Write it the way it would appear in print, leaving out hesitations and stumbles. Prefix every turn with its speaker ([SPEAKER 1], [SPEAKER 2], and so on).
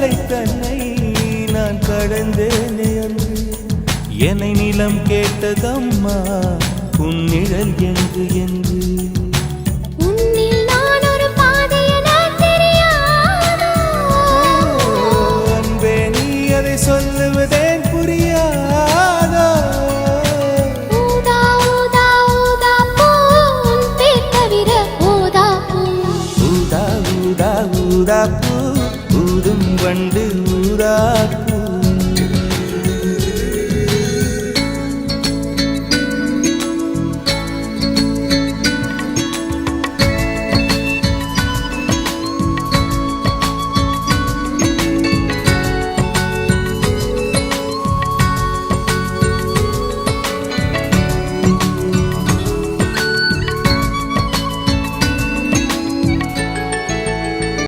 [SPEAKER 1] அலை தன்னை நான் கடந்தேனே அன்று என்னை நிலம் கேட்டதம்மா உன் நிழல் என்று என்று அன்பே நீ அதை சொல்லுவதேன் புரியாதோ ஊதா ஊதா பூ ஊதும் வண்டு ஊதா